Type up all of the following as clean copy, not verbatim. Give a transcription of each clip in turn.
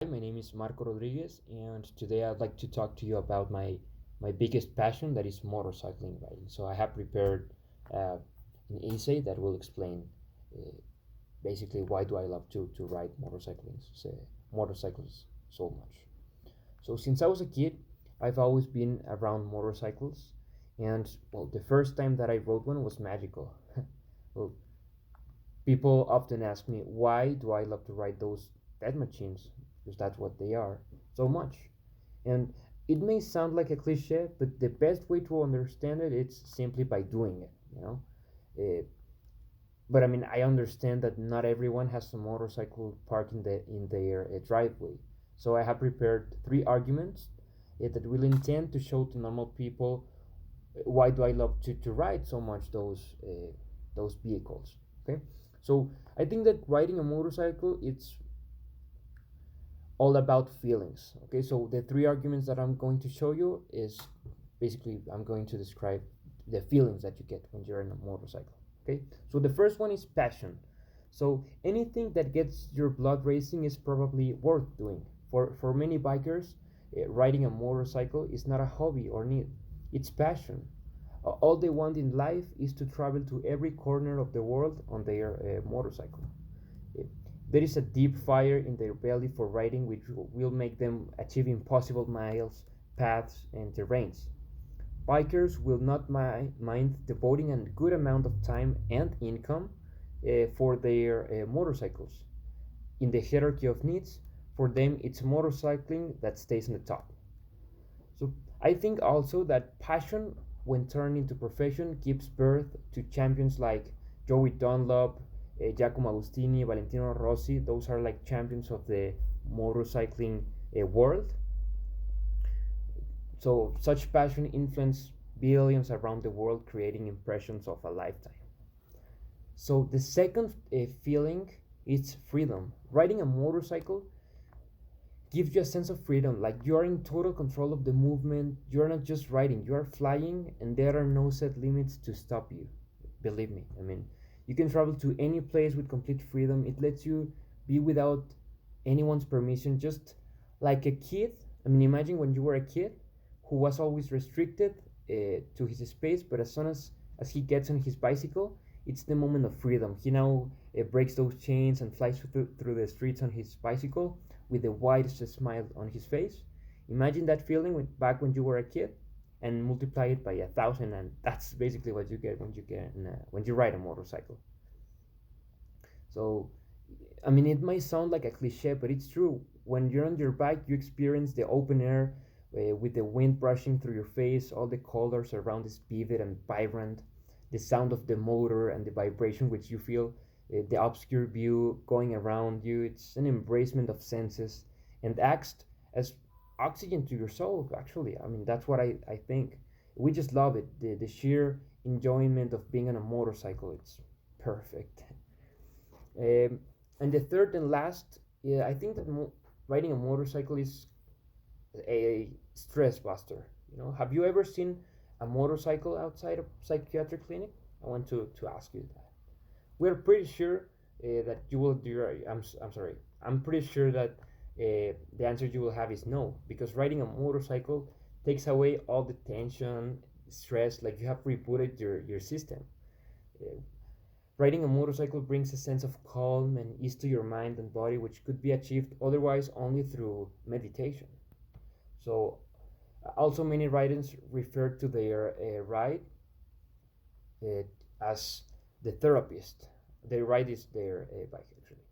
Hi, my name is Marco Rodriguez, and today I'd like to talk to you about my biggest passion, that is motorcycling riding. So I have prepared uh, an essay that will explain uh, basically why do I love to ride motorcycles so much. So since I was a kid, I've always been around motorcycles, and well, the first time that I rode one was magical. Well, people often ask me, why do I love to ride those dead machines? Because that's what they are, so much. And it may sound like a cliche, but the best way to understand it is simply by doing it. Uh, but I mean, I understand that not everyone has a motorcycle parked in their driveway. So I have prepared three arguments that will intend to show to normal people why do I love to ride so much those vehicles. Okay, so I think that riding a motorcycle it's all about feelings. Okay, so the three arguments that I'm going to show you is basically I'm going to describe the feelings that you get when you're in a motorcycle. Okay, so the first one is passion. So anything that gets your blood racing is probably worth doing. For many bikers, riding a motorcycle is not a hobby or need, it's passion. All they want in life is to travel to every corner of the world on their motorcycle. Uh, There is a deep fire in their belly for riding, which will make them achieve impossible miles, paths, and terrains. Bikers will not mind devoting a good amount of time and income for their motorcycles. In the hierarchy of needs, for them it's motorcycling that stays on the top. So I think also that passion, when turned into profession, gives birth to champions like Joey Dunlop, Giacomo Agostini, Valentino Rossi. Those are like champions of the motorcycling world. So such passion influences billions around the world, creating impressions of a lifetime. So the second feeling is freedom. Riding a motorcycle gives you a sense of freedom, like you are in total control of the movement. You are not just riding, you are flying, and there are no set limits to stop you. Believe me, I mean, you can travel to any place with complete freedom. It lets you be without anyone's permission, just like a kid. I mean, imagine when you were a kid who was always restricted to his space, but as soon as he gets on his bicycle, it's the moment of freedom. He now breaks those chains and flies through the streets on his bicycle with the widest smile on his face. Imagine that feeling back when you were a kid, and multiply it by 1,000, and that's basically what you get when you ride a motorcycle. So, I mean, it might sound like a cliche, but it's true. When you're on your bike, you experience the open air with the wind brushing through your face. All the colors around is vivid and vibrant. The sound of the motor and the vibration which you feel, the obscure view going around you. It's an embracement of senses and acts as oxygen to your soul, actually. I mean, that's what I think. We just love it. The sheer enjoyment of being on a motorcycle, it's perfect. Um, and the third and last, yeah, I think that riding a motorcycle is a stress buster. Have you ever seen a motorcycle outside a psychiatric clinic? I want to ask you that. We're pretty sure that you will do. I'm sorry. I'm pretty sure that the answer you will have is no, because riding a motorcycle takes away all the tension, stress. Like you have rebooted your system. Uh, Riding a motorcycle brings a sense of calm and ease to your mind and body, which could be achieved otherwise only through meditation. So, also many riders refer to their ride uh, as the therapist. Their ride is their bike, actually.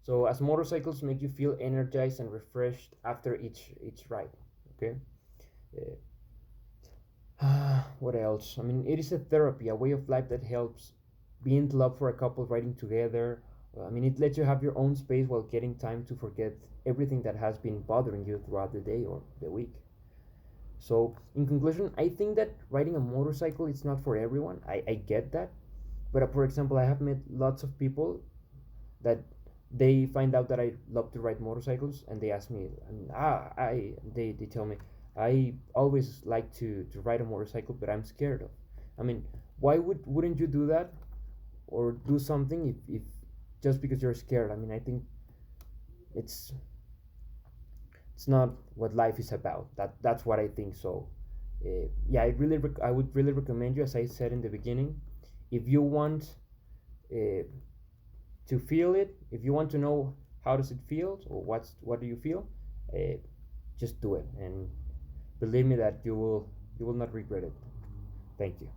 So, as motorcycles make you feel energized and refreshed after each ride. Okay. What else? I mean, it is a therapy, a way of life that helps be in love for a couple riding together. I mean, it lets you have your own space while getting time to forget everything that has been bothering you throughout the day or the week. So, in conclusion, I think that riding a motorcycle is not for everyone. I get that. But for example, I have met lots of people that they find out that I love to ride motorcycles, and they ask me, they tell me, I always like to ride a motorcycle, but I'm scared of. I mean, why wouldn't you do that or do something if just because you're scared? I mean, I think it's it's not what life is about. That's what I think. So yeah, I would really recommend you, as I said in the beginning, if you want uh, to feel it, if you want to know how does it feel or what do you feel, uh, just do it, and believe me that you will not regret it. Thank you.